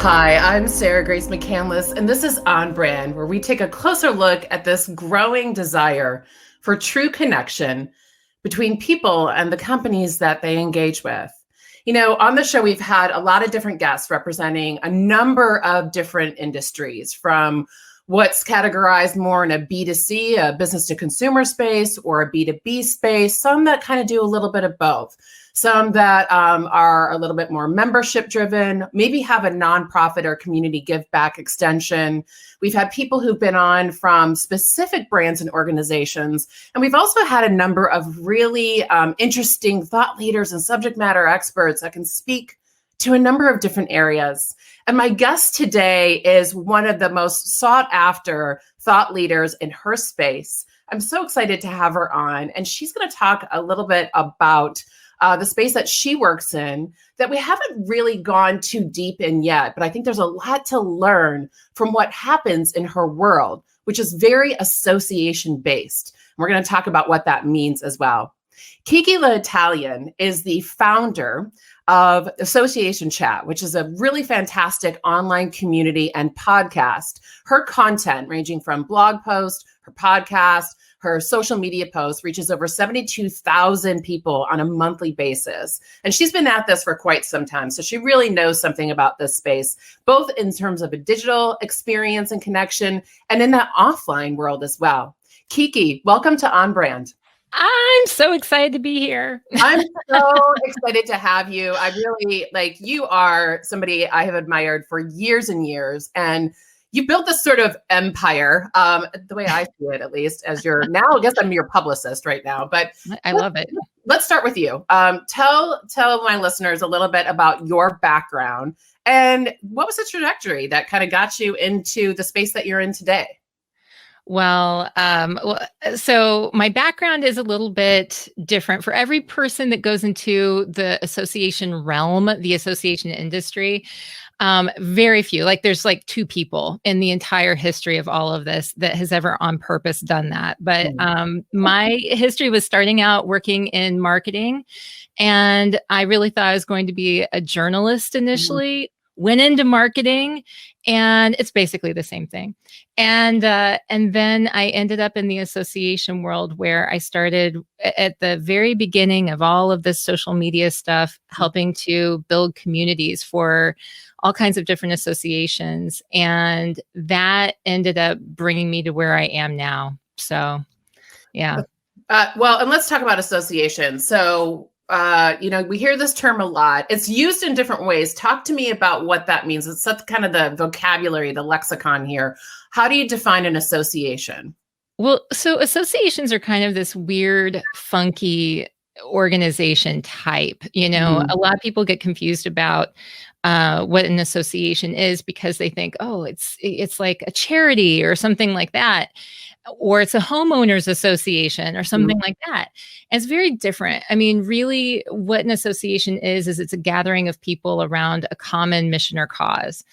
Hi, I'm Sarah Grace McCandless, and this is OnBrand, where we take a closer look at this growing desire for true connection between people and the companies that they engage with. You know, on the show, we've had a lot of different guests representing a number of different industries, from what's categorized more in a B2C, a business to consumer space, or a B2B space, some that kind of do a little bit of both. Some that are a little bit more membership driven, maybe have a nonprofit or community give back extension. We've had people who've been on from specific brands and organizations. And we've also had a number of really interesting thought leaders and subject matter experts that can speak to a number of different areas. And my guest today is one of the most sought after thought leaders in her space. I'm so excited to have her on, and she's going to talk a little bit about the space that she works in that we haven't really gone too deep in yet, but I think there's a lot to learn from what happens in her world, which is very association based. We're going to talk about what that means as well. KiKi L'Italien is the founder of AssociationChat, which is a really fantastic online community and podcast. Her content, ranging from blog posts, her podcast, her social media posts, reaches over 72,000 people on a monthly basis. And she's been at this for quite some time. So she really knows something about this space, both in terms of a digital experience and connection, and in that offline world as well. KiKi, welcome to OnBrand. I'm so excited to be here. I'm so excited to have you. I really, you are somebody I have admired for years and years. And you built this sort of empire, the way I see it, at least, as your now, I guess I'm your publicist right now, but I love it. Let's start with you. Tell my listeners a little bit about your background and what was the trajectory that kind of got you into the space that you're in today? Well, so my background is a little bit different for every person that goes into the association realm, the association industry. Very few, there's two people in the entire history of all of this that has ever on purpose done that. But my history was starting out working in marketing, and I really thought I was going to be a journalist initially. Went into marketing, and it's basically the same thing. And then I ended up in the association world, where I started at the very beginning of all of this social media stuff, helping to build communities for all kinds of different associations. And that ended up bringing me to where I am now. So, yeah. Well, and let's talk about associations. So, we hear this term a lot. It's used in different ways. Talk to me about what that means. It's such kind of the vocabulary, the lexicon here. How do you define an association? Well, so associations are kind of this weird, funky organization type. A lot of people get confused about what an association is because they think, oh, it's like a charity or something like that, or it's a homeowners association or something like that. And it's very different. I mean, really what an association is it's a gathering of people around a common mission or cause.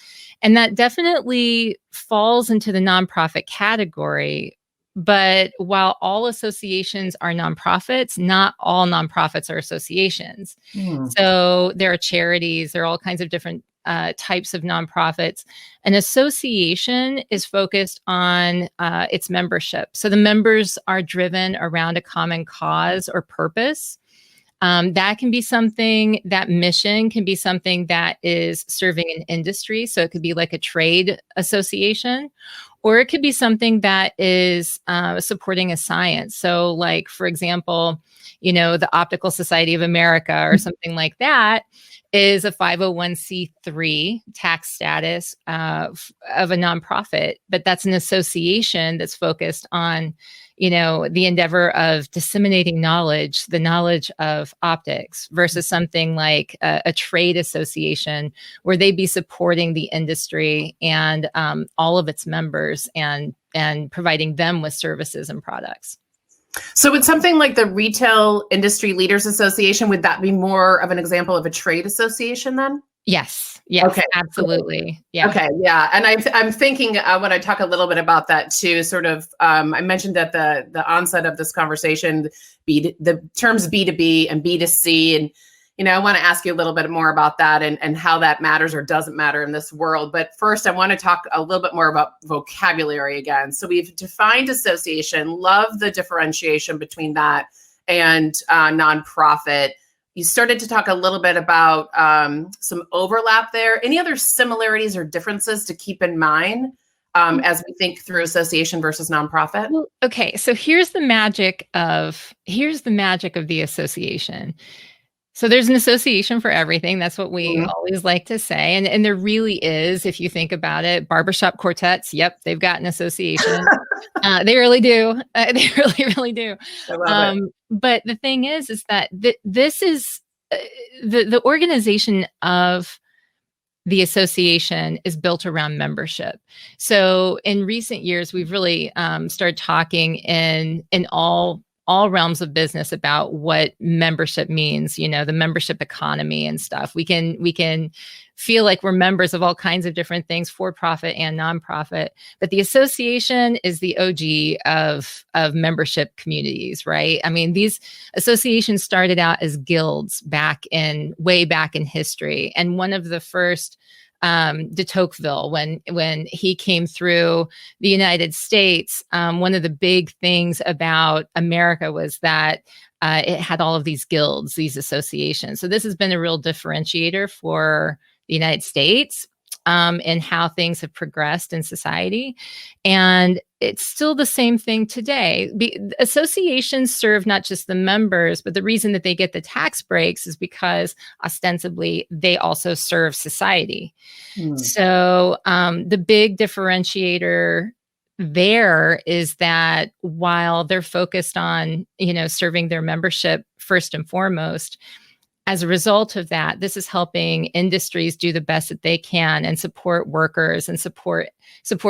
And that definitely falls into the nonprofit category. But while all associations are nonprofits, not all nonprofits are associations. So there are charities, there are all kinds of different types of nonprofits. An association is focused on its membership. So the members are driven around a common cause or purpose. That can be something, that mission can be something that is serving an industry. So it could be like a trade association, or it could be something that is supporting a science. So for example, the Optical Society of America or something like that is a 501c3 tax status of a nonprofit, but that's an association that's focused on, the endeavor of disseminating knowledge, the knowledge of optics, versus something like a trade association where they'd be supporting the industry and all of its members and providing them with services and products. So with something like the Retail Industry Leaders Association, would that be more of an example of a trade association then? Yes. Yes, okay. Absolutely. Yeah. Okay. Yeah. And I'm thinking when I talk a little bit about that too, sort of, I mentioned at the onset of this conversation, the terms B2B and B2C, and I want to ask you a little bit more about that and how that matters or doesn't matter in this world. But first, I want to talk a little bit more about vocabulary again. So we've defined association, love the differentiation between that and nonprofit. You started to talk a little bit about some overlap there. Any other similarities or differences to keep in mind as we think through association versus nonprofit? Well, okay, so here's the magic of the association. So there's an association for everything. That's what we always like to say. And there really is, if you think about it, barbershop quartets. Yep, they've got an association. They really do. They really, really do. I love it. But the thing is that this is the organization of the association is built around membership. So in recent years, we've really started talking in all realms of business about what membership means, the membership economy and stuff. We can feel like we're members of all kinds of different things, for-profit and nonprofit, but the association is the OG of membership communities, right? I mean, these associations started out as guilds way back in history. And one of the first, de Tocqueville, when he came through the United States, one of the big things about America was that it had all of these guilds, these associations. So this has been a real differentiator for the United States and how things have progressed in society. And it's still the same thing today. Associations serve not just the members, but the reason that they get the tax breaks is because ostensibly they also serve society. So the big differentiator there is that while they're focused on, serving their membership first and foremost, as a result of that, this is helping industries do the best that they can and support workers and support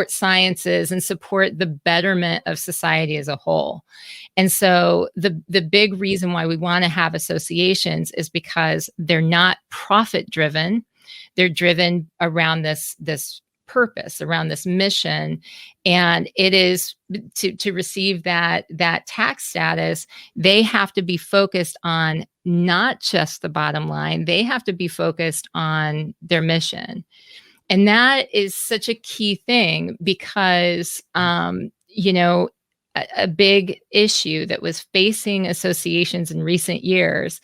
sciences and support the betterment of society as a whole. And so the big reason why we want to have associations is because they're not profit driven. They're driven around this purpose, around this mission. And it is to receive that tax status, they have to be focused on not just the bottom line, they have to be focused on their mission. And that is such a key thing because, a big issue that was facing associations in recent years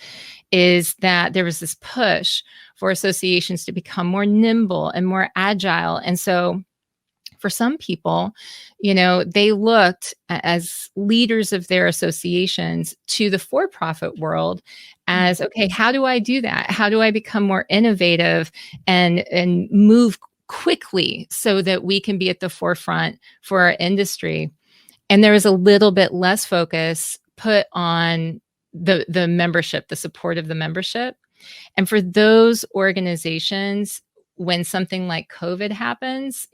is that there was this push for associations to become more nimble and more agile. And so for some people, they looked as leaders of their associations to the for-profit world as, okay, how do I do that? How do I become more innovative and move quickly so that we can be at the forefront for our industry? And there was a little bit less focus put on the membership, the support of the membership. And for those organizations, when something like COVID happens,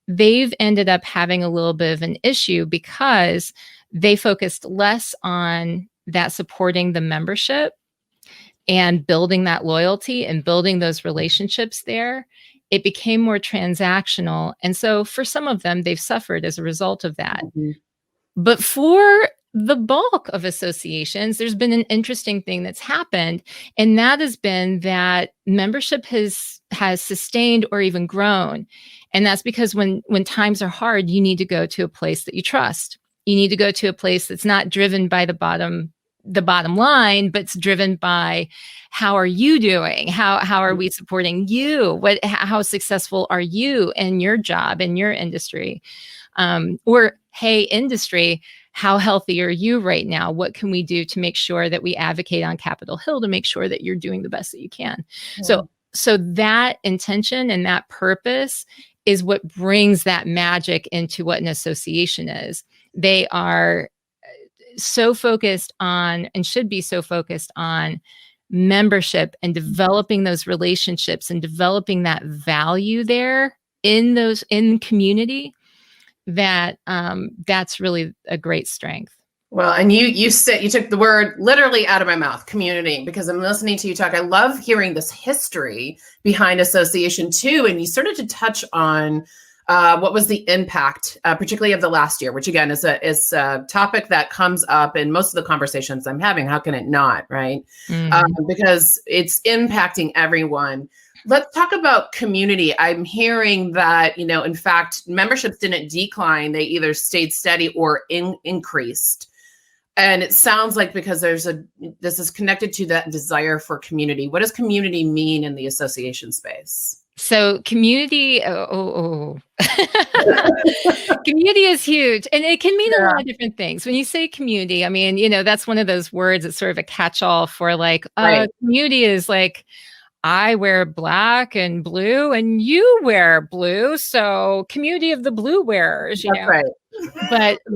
they've ended up having a little bit of an issue because they focused less on that supporting the membership and building that loyalty and building those relationships there. It became more transactional. And so for some of them, they've suffered as a result of that. But for the bulk of associations, there's been an interesting thing that's happened. And that has been that membership has sustained or even grown. And that's because when times are hard, you need to go to a place that you trust. You need to go to a place that's not driven by the bottom line, but it's driven by how are you doing? How are we supporting you? How successful are you in your job, in your industry? Or, hey, industry, how healthy are you right now? What can we do to make sure that we advocate on Capitol Hill to make sure that you're doing the best that you can? So that intention and that purpose is what brings that magic into what an association is. They are so focused on, and should be so focused on, membership and developing those relationships and developing that value there in community, that that's really a great strength. Well, and you took the word literally out of my mouth, community, because I'm listening to you talk. I love hearing this history behind association too. And you started to touch on What was the impact, particularly of the last year, which again is a topic that comes up in most of the conversations I'm having. How can it not, right? Because it's impacting everyone. Let's talk about community. I'm hearing that, in fact, memberships didn't decline. They either stayed steady or increased. And it sounds like because this is connected to that desire for community. What does community mean in the association space? So community, community is huge, and it can mean a lot of different things. When you say community, I mean, that's one of those words that's sort of a catch-all for like, community is like, I wear black and blue and you wear blue. So community of the blue wearers, That's right.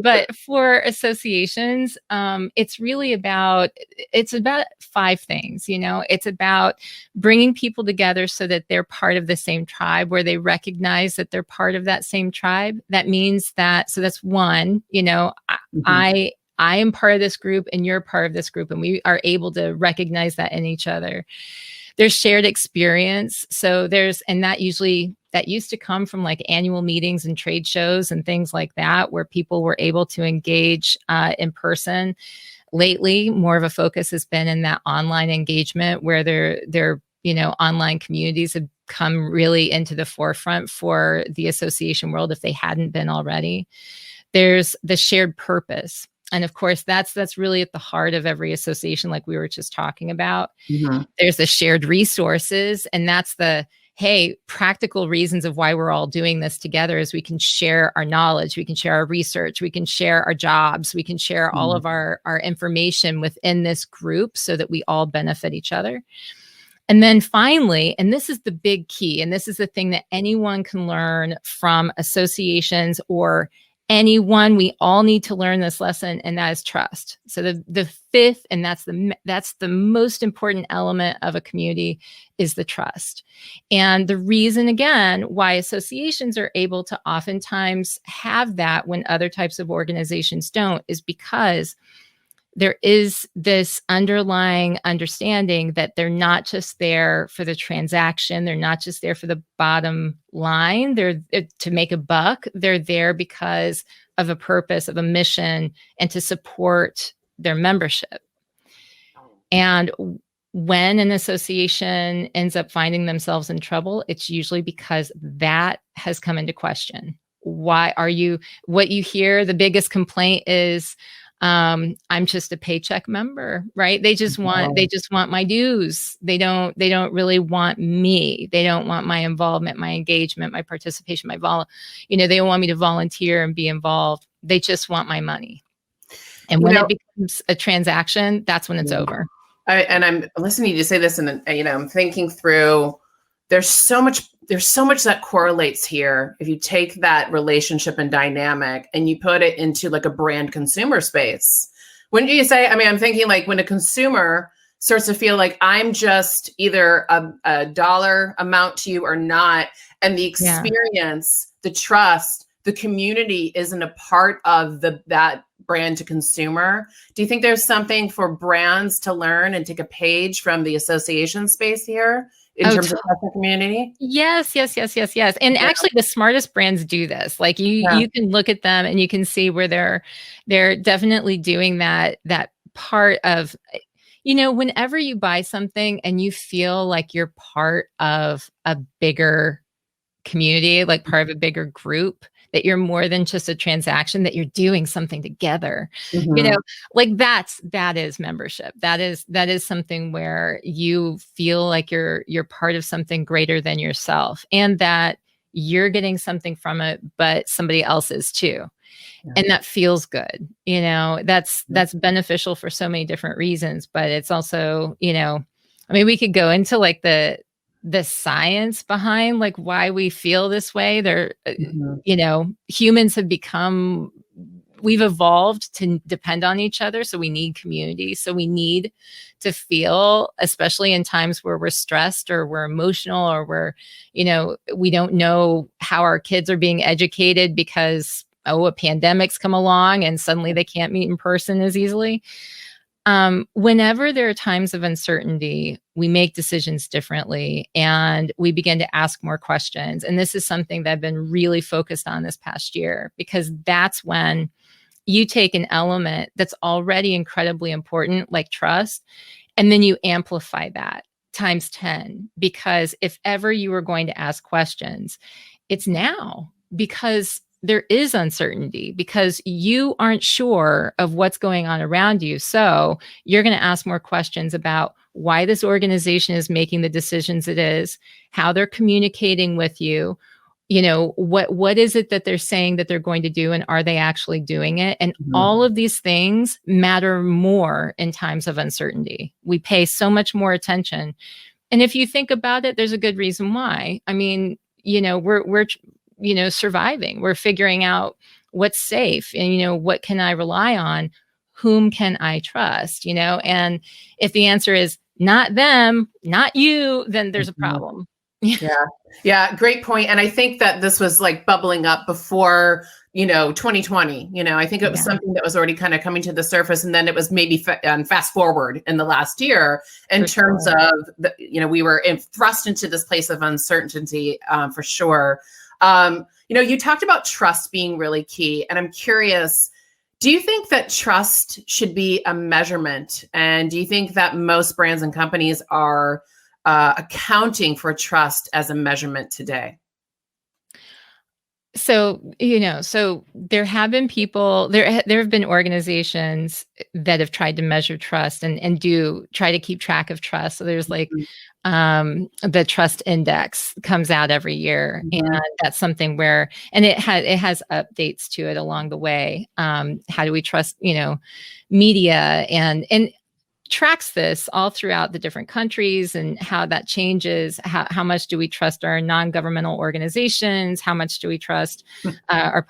But for associations, it's about 5 things, it's about bringing people together so that they're part of the same tribe, where they recognize that they're part of that same tribe. That means so that's one, I am part of this group and you're part of this group, and we are able to recognize that in each other. There's shared experience. So that used to come from like annual meetings and trade shows and things like that, where people were able to engage in person. Lately, more of a focus has been in that online engagement, where their online communities have come really into the forefront for the association world if they hadn't been already. There's the shared purpose. And of course, that's really at the heart of every association, like we were just talking about. There's the shared resources, and that's the practical reasons of why we're all doing this together is we can share our knowledge, we can share our research, we can share our jobs, we can share all of our information within this group so that we all benefit each other. And then finally, and this is the big key, and this is the thing that anyone can learn from associations or anyone, we all need to learn this lesson, and that is trust. So the fifth, and that's the most important element of a community, is the trust. And the reason, again, why associations are able to oftentimes have that when other types of organizations don't, is because there is this underlying understanding that they're not just there for the transaction. They're not just there for the bottom line. They're to make a buck. They're there because of a purpose, of a mission, and to support their membership. And when an association ends up finding themselves in trouble, it's usually because that has come into question. What you hear, the biggest complaint is, I'm just a paycheck member, right? They just want my dues. They don't really want me. They don't want my involvement, my engagement, my participation, they don't want me to volunteer and be involved. They just want my money. And when it becomes a transaction, that's when it's over. I'm listening to you say this, and I'm thinking through, there's so much that correlates here. If you take that relationship and dynamic and you put it into like a brand consumer space, wouldn't you say, I'm thinking like when a consumer starts to feel like I'm just either a dollar amount to you or not, and the experience, the trust, the community isn't a part of that brand to consumer. Do you think there's something for brands to learn and take a page from the association space here? In terms of the community? Yes. And actually the smartest brands do this. Like you can look at them and you can see where they're definitely doing that part of, whenever you buy something and you feel like you're part of a bigger community, like part of a bigger group, that you're more than just a transaction, that you're doing something together. Like that is membership. That is something where you feel like you're part of something greater than yourself, and that you're getting something from it, but somebody else is too. And that feels good. That's beneficial for so many different reasons, but it's also, we could go into like the science behind like why we feel this way. Humans have we've evolved to depend on each other. So we need community. So we need to feel, especially in times where we're stressed or we're emotional or we don't know how our kids are being educated because, a pandemic's come along and suddenly they can't meet in person as easily. Whenever there are times of uncertainty, we make decisions differently and we begin to ask more questions. And this is something that I've been really focused on this past year, because that's when you take an element that's already incredibly important, like trust, and then you amplify that times 10. Because if ever you were going to ask questions, it's now, because there is uncertainty, because you aren't sure of what's going on around you. So you're going to ask more questions about why this organization is making the decisions it is, how they're communicating with you, what is it that they're saying that they're going to do, and are they actually doing it? And all of these things matter more in times of uncertainty. We pay so much more attention. And if you think about it, there's a good reason why. I mean, we're surviving. We're figuring out what's safe and, what can I rely on? Whom can I trust? And if the answer is not them, not you, then there's a problem. Yeah. Great point. And I think that this was like bubbling up before, 2020, I think it was something that was already kind of coming to the surface. And then it was maybe fast forward in the last year in terms of, we were thrust into this place of uncertainty for sure. You talked about trust being really key. And I'm curious, do you think that trust should be a measurement? And do you think that most brands and companies are accounting for trust as a measurement today? So, there have been people, there have been organizations that have tried to measure trust and do try to keep track of trust. So there's like the trust index comes out every year, and that's something where, and it has updates to it along the way. How do we trust, media and tracks this all throughout the different countries and how that changes. How much do we trust our non-governmental organizations? How much do we trust our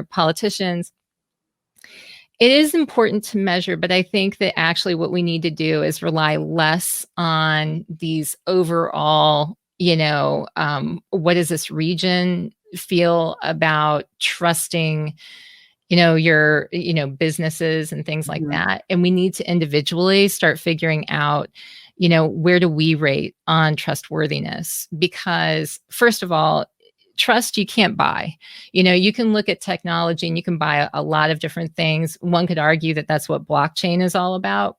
politicians? It is important to measure, but I think that actually what we need to do is rely less on these overall, what does this region feel about trusting your, businesses and things like that. And we need to individually start figuring out, where do we rate on trustworthiness? Because first of all, trust you can't buy. You can look at technology and you can buy a lot of different things. One could argue that that's what blockchain is all about.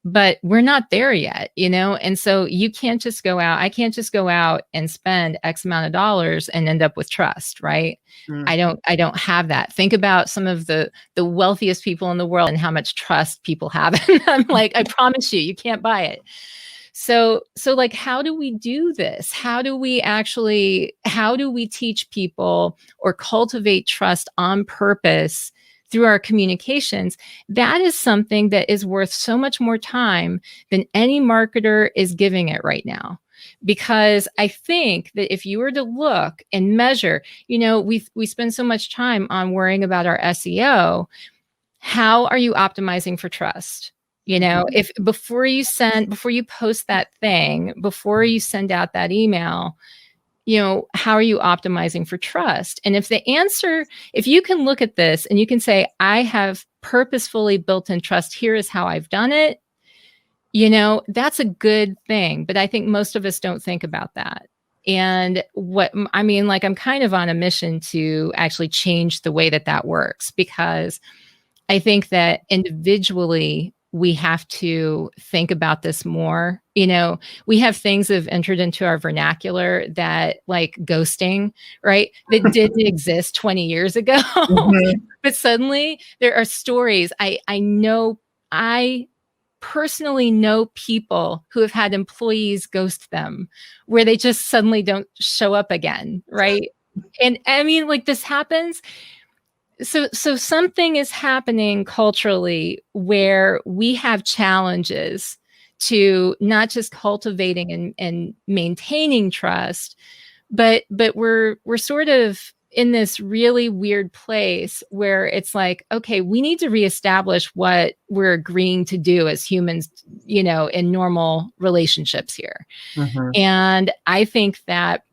But we're not there yet, and so you can't just go out. I can't just go out and spend X amount of dollars and end up with trust, right? I don't have that. Think about some of the wealthiest people in the world and how much trust people have in them. Like, I promise you can't buy it. So like, how do we do this? How do we teach people or cultivate trust on purpose through our communications? That is something that is worth so much more time than any marketer is giving it right now. Because I think that if you were to look and measure, we spend so much time on worrying about our SEO. How are you optimizing for trust? If before you post that thing, before you send out that email, how are you optimizing for trust? And if you can look at this and you can say, I have purposefully built in trust, here is how I've done it, that's a good thing. But I think most of us don't think about that. And I'm kind of on a mission to actually change the way that works, because I think that individually, we have to think about this more. We have things that have entered into our vernacular that, like ghosting, right? That didn't exist 20 years ago. But suddenly there are stories. I personally know people who have had employees ghost them, where they just suddenly don't show up again, right? And I mean, like, this happens. So something is happening culturally where we have challenges to not just cultivating and maintaining trust, but we're sort of in this really weird place where it's like, okay, we need to reestablish what we're agreeing to do as humans, in normal relationships here. And I think that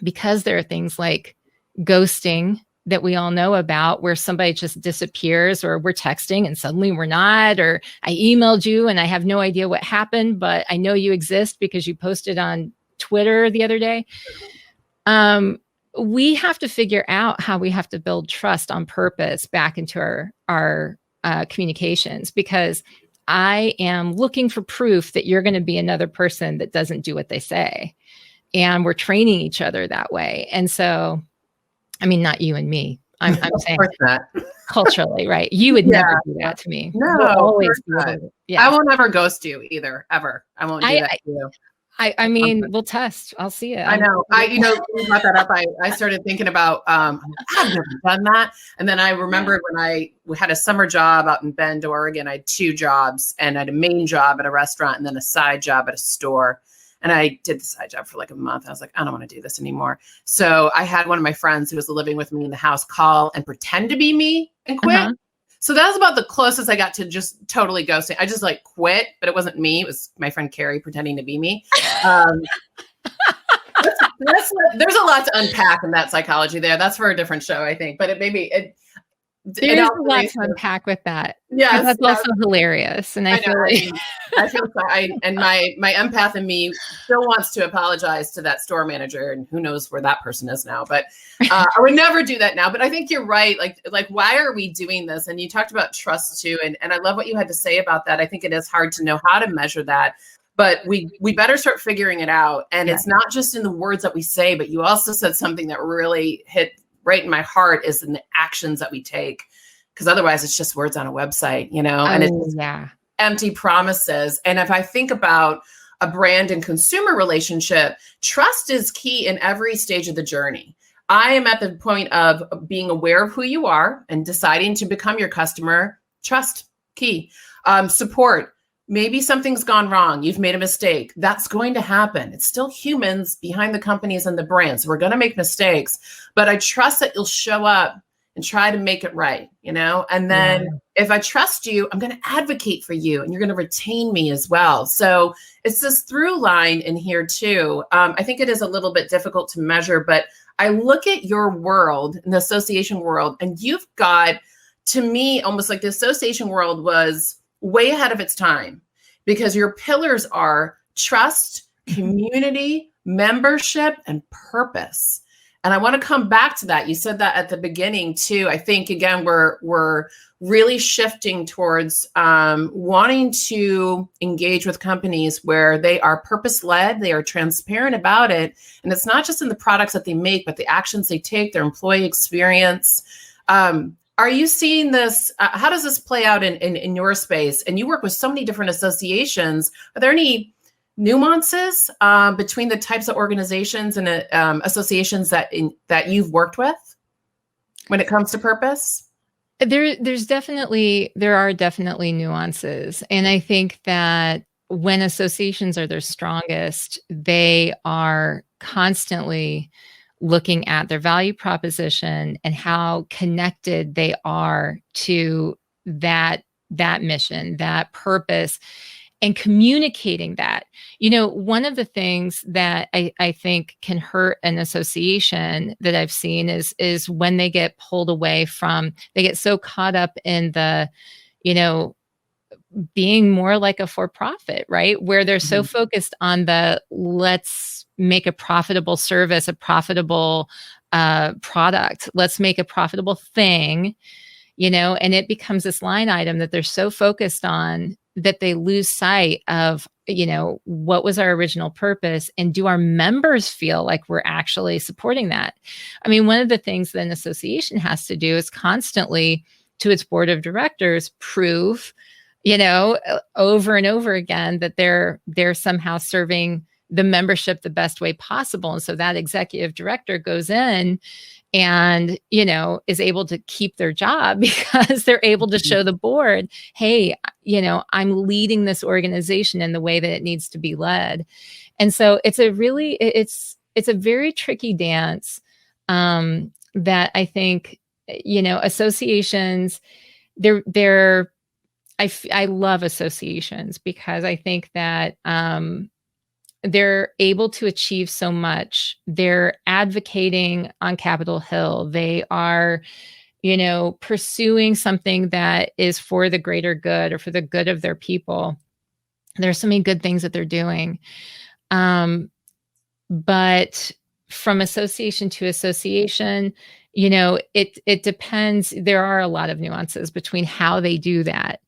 because there are things like ghosting, that we all know about, where somebody just disappears, or we're texting and suddenly we're not, or I emailed you and I have no idea what happened, but I know you exist because you posted on Twitter the other day. We have to figure out how we have to build trust on purpose back into our communications, because I am looking for proof that you're going to be another person that doesn't do what they say. And we're training each other that way. And so, I mean, not you and me. I'm saying culturally, right? You would never do that to me. No, we'll always be able to, I won't ever ghost you either, ever. I won't do that to you. I mean, we'll test. I'll see it. I know. You you brought that up. I started thinking about, I've never done that. And then I remembered when we had a summer job out in Bend, Oregon. I had 2 jobs, and I had a main job at a restaurant and then a side job at a store. And I did the side job for like a month. I was like, I don't want to do this anymore. So I had one of my friends who was living with me in the house call and pretend to be me and quit. So that was about the closest I got to just totally ghosting. I just like quit, but it wasn't me. It was my friend Carrie pretending to be me. There's a lot to unpack in that psychology there. That's for a different show, I think. But there's a lot to unpack with that. Yeah, that's also hilarious. And I feel and my empath in me still wants to apologize to that store manager, and who knows where that person is now. But I would never do that now. But I think you're right. Like why are we doing this? And you talked about trust too, and I love what you had to say about that. I think it is hard to know how to measure that, but we better start figuring it out. And it's not just in the words that we say, but you also said something that really hit right in my heart, is in the actions that we take. Because otherwise it's just words on a website, and it's empty promises. And if I think about a brand and consumer relationship, trust is key in every stage of the journey. I am at the point of being aware of who you are and deciding to become your customer. Trust, key. Support. Maybe something's gone wrong. You've made a mistake. That's going to happen. It's still humans behind the companies and the brands. We're going to make mistakes, but I trust that you'll show up and try to make it right, And then if I trust you, I'm going to advocate for you, and you're going to retain me as well. So it's this through line in here too. I think it is a little bit difficult to measure, but I look at your world, in the association world, and you've got, to me, almost like the association world was way ahead of its time, because your pillars are trust, community, membership, and purpose. And I want to come back to that. You said that at the beginning too. I think, again, we're really shifting towards wanting to engage with companies where they are purpose-led, they are transparent about it. And it's not just in the products that they make, but the actions they take, their employee experience. Are you seeing this? How does this play out in your space? And you work with so many different associations. Are there any nuances between the types of organizations and associations that you've worked with when it comes to purpose? There are definitely nuances. And I think that when associations are their strongest, they are constantly looking at their value proposition and how connected they are to that mission, that purpose, and communicating that. One of the things that I think can hurt an association that I've seen is when they get pulled away from, they get so caught up in the, being more like a for-profit, right? Where they're so focused on let's make a profitable service, a profitable product, let's make a profitable thing, and it becomes this line item that they're so focused on that they lose sight of, what was our original purpose, and do our members feel like we're actually supporting that? I mean, one of the things that an association has to do is constantly, to its board of directors, prove, over and over again that they're somehow serving the membership the best way possible. And so that executive director goes in and, is able to keep their job because they're able to show the board, hey, I'm leading this organization in the way that it needs to be led. And so it's a very tricky dance that I think, associations, I love associations because I think that they're able to achieve so much. They're advocating on Capitol Hill. They are, pursuing something that is for the greater good or for the good of their people. There's so many good things that they're doing. But from association to association, it depends. There are a lot of nuances between how they do that.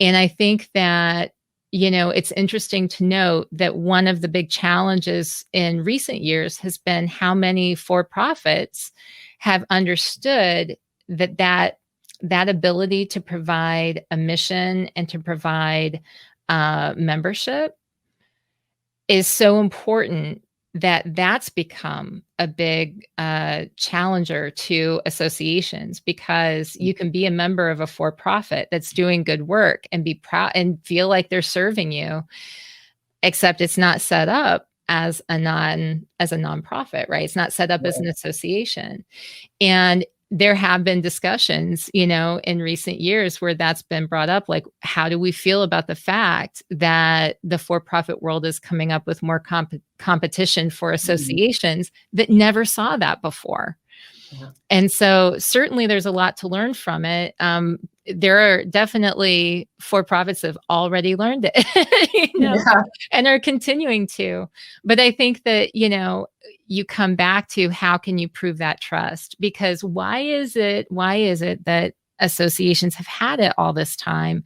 And I think that, it's interesting to note that one of the big challenges in recent years has been how many for-profits have understood that ability to provide a mission and to provide membership is so important that that's become a big challenger to associations, because you can be a member of a for-profit that's doing good work and be proud and feel like they're serving you, except it's not set up as a nonprofit, right? It's not set up as an association. And there have been discussions, in recent years where that's been brought up. Like, how do we feel about the fact that the for-profit world is coming up with more competition for associations that never saw that before? Yeah. And so certainly there's a lot to learn from it. There are definitely for-profits that have already learned it, and are continuing to. But I think that, you come back to how can you prove that trust? Because why is it that associations have had it all this time?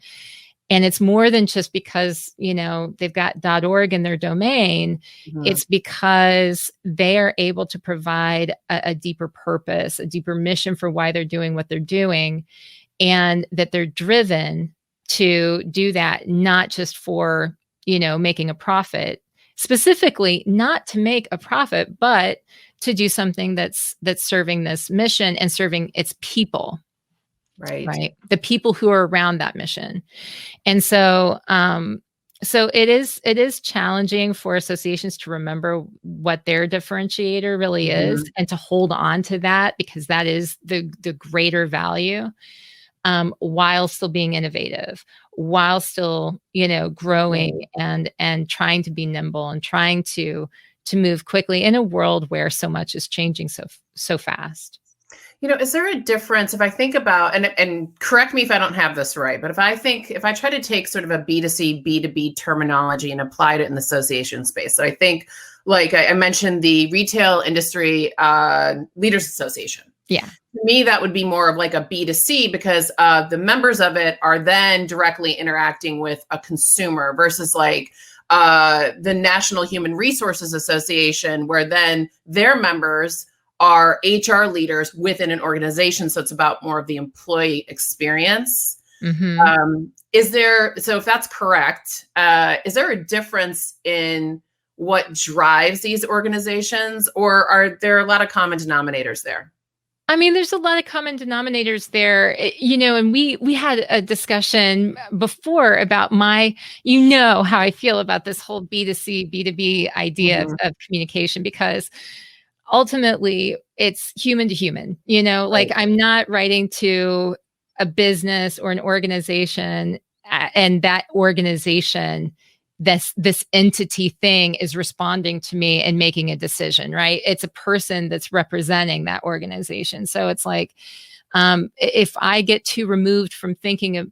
And it's more than just because, they've got .org in their domain. Mm-hmm. It's because they are able to provide a deeper purpose, a deeper mission for why they're doing what they're doing, and that they're driven to do that, not just for, making a profit, specifically not to make a profit, but to do something that's serving this mission and serving its people. Right. The people who are around that mission. And so, it is challenging for associations to remember what their differentiator really is, and to hold on to that, because that is the greater value, while still being innovative, while still, growing and trying to be nimble and trying to move quickly in a world where so much is changing so fast. Is there a difference if I think about, and correct me if I don't have this right, but if I try to take sort of a B2C, B2B terminology and apply it in the association space. So I think, like I mentioned, the Retail Industry Leaders Association. Yeah. To me, that would be more of like a B2C, because the members of it are then directly interacting with a consumer, versus like the National Human Resources Association, where then their members are HR leaders within an organization. So it's about more of the employee experience. Mm-hmm. So if that's correct, is there a difference in what drives these organizations, or are there a lot of common denominators there? I mean, there's a lot of common denominators there, and we had a discussion before about how I feel about this whole B2C, B2B idea of communication, because ultimately it's human to human, like I'm not writing to a business or an organization, and that organization, this entity thing is responding to me and making a decision, right? It's a person that's representing that organization. So it's like, if I get too removed from thinking of,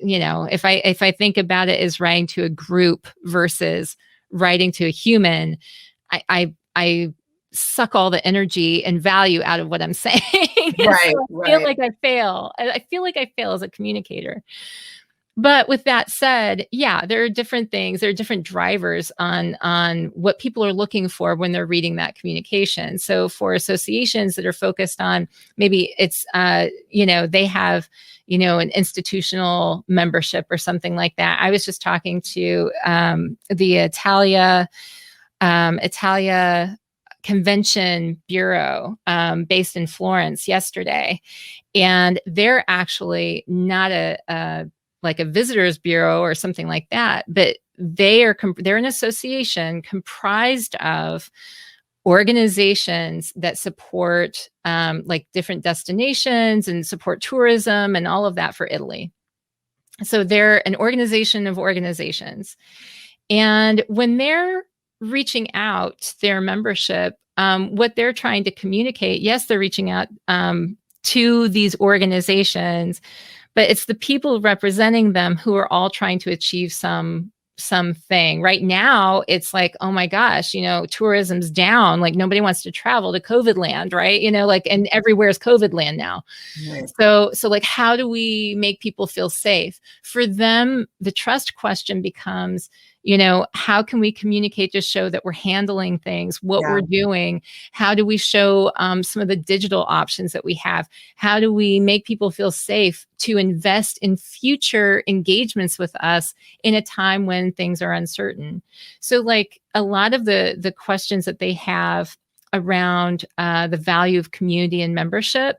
if I think about it as writing to a group versus writing to a human, I suck all the energy and value out of what I'm saying. Right. So I feel like I fail. I feel like I fail as a communicator. But with that said, yeah, there are different things. There are different drivers on what people are looking for when they're reading that communication. So for associations that are focused on, maybe it's, they have, an institutional membership or something like that. I was just talking to the Italia Convention Bureau based in Florence yesterday, and they're actually not like a visitors bureau or something like that, but they're an association comprised of organizations that support like different destinations and support tourism and all of that for Italy. So they're an organization of organizations. And when they're reaching out to their membership, what they're trying to communicate, yes, they're reaching out to these organizations, but it's the people representing them who are all trying to achieve something. Right now, it's like, oh my gosh, tourism's down. Like nobody wants to travel to COVID land, right? And everywhere's COVID land now. Right. So like, how do we make people feel safe? For them, the trust question becomes, how can we communicate to show that we're handling things, what we're doing? How do we show some of the digital options that we have? How do we make people feel safe to invest in future engagements with us in a time when things are uncertain? So like a lot of the questions that they have around the value of community and membership,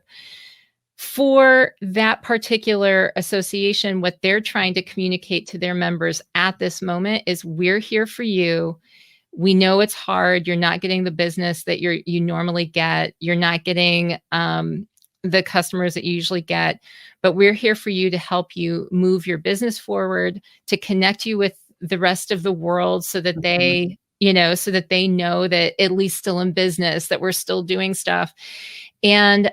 for that particular association, what they're trying to communicate to their members at this moment is, we're here for you. We know it's hard. You're not getting the business that you normally get. You're not getting the customers that you usually get, but we're here for you to help you move your business forward, to connect you with the rest of the world so that they, so that they know that at least still in business, that we're still doing stuff. And,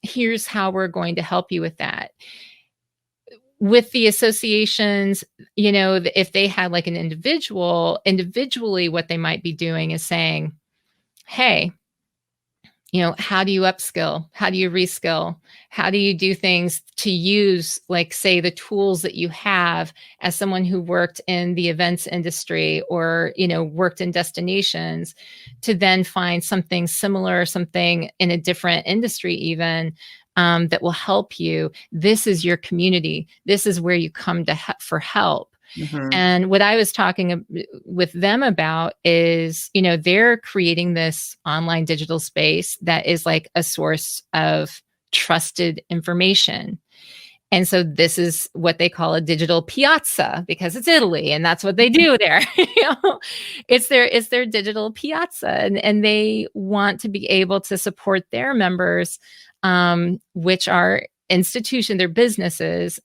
here's how we're going to help you with that. With the associations, if they had like an individually, what they might be doing is saying, hey, how do you upskill? How do you reskill? How do you do things to use, like, say, the tools that you have as someone who worked in the events industry or, worked in destinations, to then find something similar, something in a different industry even, that will help you. This is your community. This is where you come to for help. Mm-hmm. And what I was talking with them about is, they're creating this online digital space that is like a source of trusted information. And so this is what they call a digital piazza, because it's Italy and that's what they do there. It's their digital piazza, and they want to be able to support their members, which are their businesses.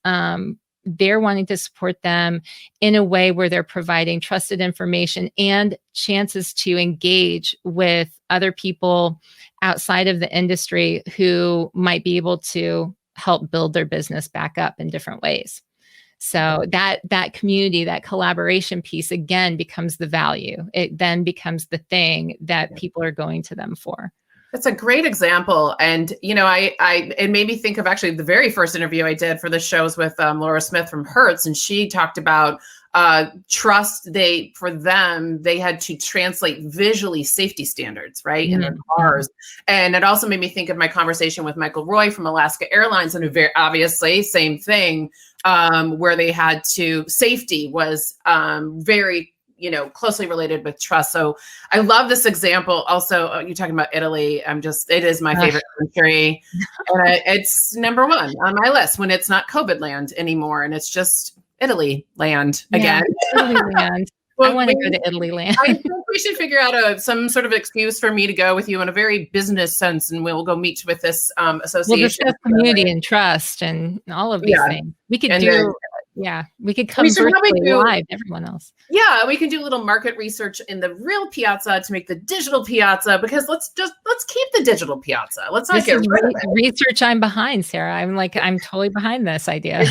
They're wanting to support them in a way where they're providing trusted information and chances to engage with other people outside of the industry who might be able to help build their business back up in different ways. So that community, that collaboration piece, again, becomes the value. It then becomes the thing that people are going to them for. That's a great example. And, it made me think of actually the very first interview I did for the shows with Laura Smith from Hertz. And she talked about trust. For them, they had to translate visually safety standards, right, in their cars. And it also made me think of my conversation with Michael Roy from Alaska Airlines, and very obviously same thing, where they had to, safety was very closely related with trust. So I love this example. Also, you're talking about Italy. It is my favorite country. And it's number one on my list when it's not COVID land anymore. And it's just Italy land again. Italy land. Well, I want to go to Italy land. I think we should figure out some sort of excuse for me to go with you in a very business sense. And we'll go meet with this association. We'll discuss community and trust and all of these things. We could we could come virtually live, everyone else. Yeah, we can do a little market research in the real piazza to make the digital piazza, because let's keep the digital piazza. Let's not get rid of it. Research I'm behind, Sarah. I'm totally behind this idea.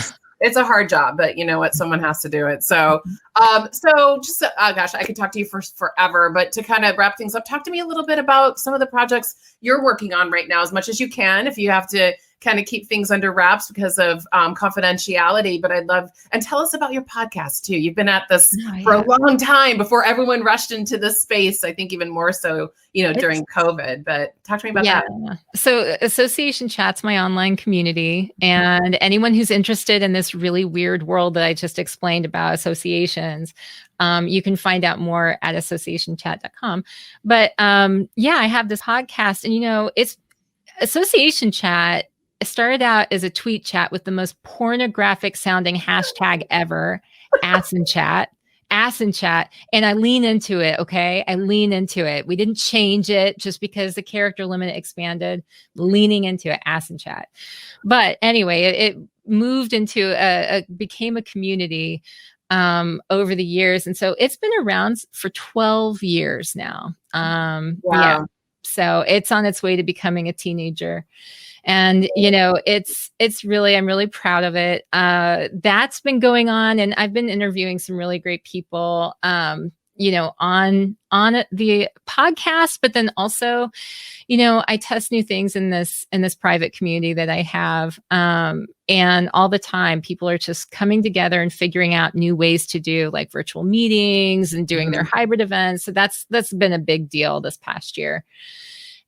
It's a hard job, but you know what? Someone has to do it. So, just, gosh, I could talk to you for forever, but to kind of wrap things up, talk to me a little bit about some of the projects you're working on right now, as much as you can, if you have to kind of keep things under wraps because of confidentiality. But I'd love, and tell us about your podcast too. You've been at this for a long time before everyone rushed into this space. I think even more so, during COVID, but talk to me about that. So AssociationChat's my online community, and anyone who's interested in this really weird world that I just explained about associations, you can find out more at associationchat.com. But I have this podcast, and it's AssociationChat. It started out as a tweet chat with the most pornographic sounding hashtag ever, ass and chat. And I lean into it. Okay. I lean into it. We didn't change it just because the character limit expanded, leaning into it, ass and chat. But anyway, it moved into became a community over the years. And so it's been around for 12 years now. Yeah. So it's on its way to becoming a teenager. And, it's really, I'm really proud of it. That's been going on. And I've been interviewing some really great people, on the podcast, but then also, I test new things in this private community that I have. And all the time, people are just coming together and figuring out new ways to do like virtual meetings and doing their hybrid events. So that's been a big deal this past year.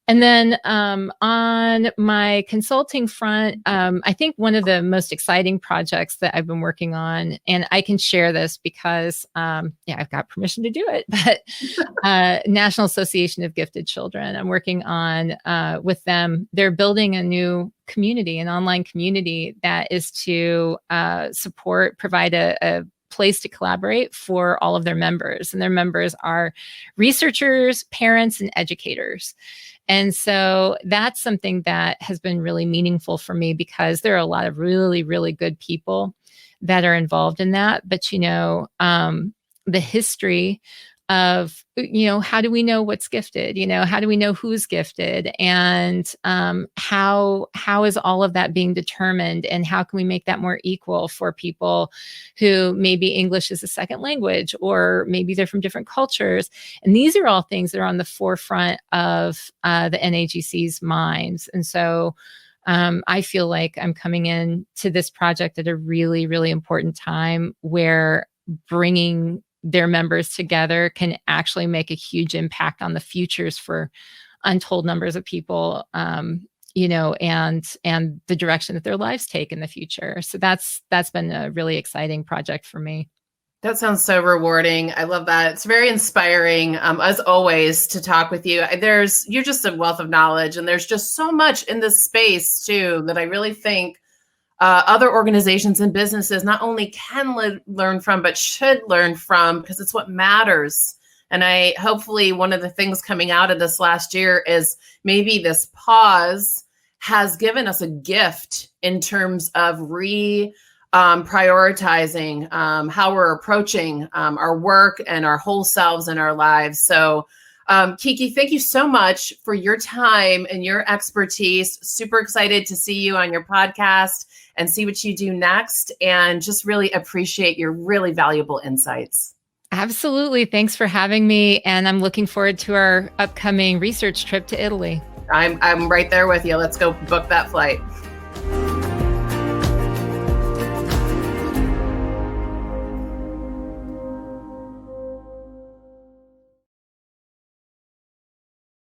And then on my consulting front, I think one of the most exciting projects that I've been working on, and I can share this because, I've got permission to do it, but National Association of Gifted Children, I'm working on with them. They're building a new community, an online community that is to provide a place to collaborate for all of their members. And their members are researchers, parents, and educators. And so that's something that has been really meaningful for me because there are a lot of really, really good people that are involved in that. But, the history of, how do we know what's gifted? How do we know who's gifted? And how is all of that being determined? And how can we make that more equal for people who maybe English is a second language, or maybe they're from different cultures? And these are all things that are on the forefront of the NAGC's minds. And so I feel like I'm coming in to this project at a really, really important time where bringing their members together can actually make a huge impact on the futures for untold numbers of people, and the direction that their lives take in the future. So that's been a really exciting project for me. That sounds so rewarding. I love that. It's very inspiring, as always, to talk with you. You're just a wealth of knowledge, and there's just so much in this space too that I really think other organizations and businesses not only can learn from, but should learn from, because it's what matters. And hopefully one of the things coming out of this last year is maybe this pause has given us a gift in terms of prioritizing how we're approaching our work and our whole selves and our lives. So KiKi, thank you so much for your time and your expertise. Super excited to see you on your podcast and see what you do next, and just really appreciate your really valuable insights. Absolutely. Thanks for having me. And I'm looking forward to our upcoming research trip to Italy. I'm right there with you. Let's go book that flight.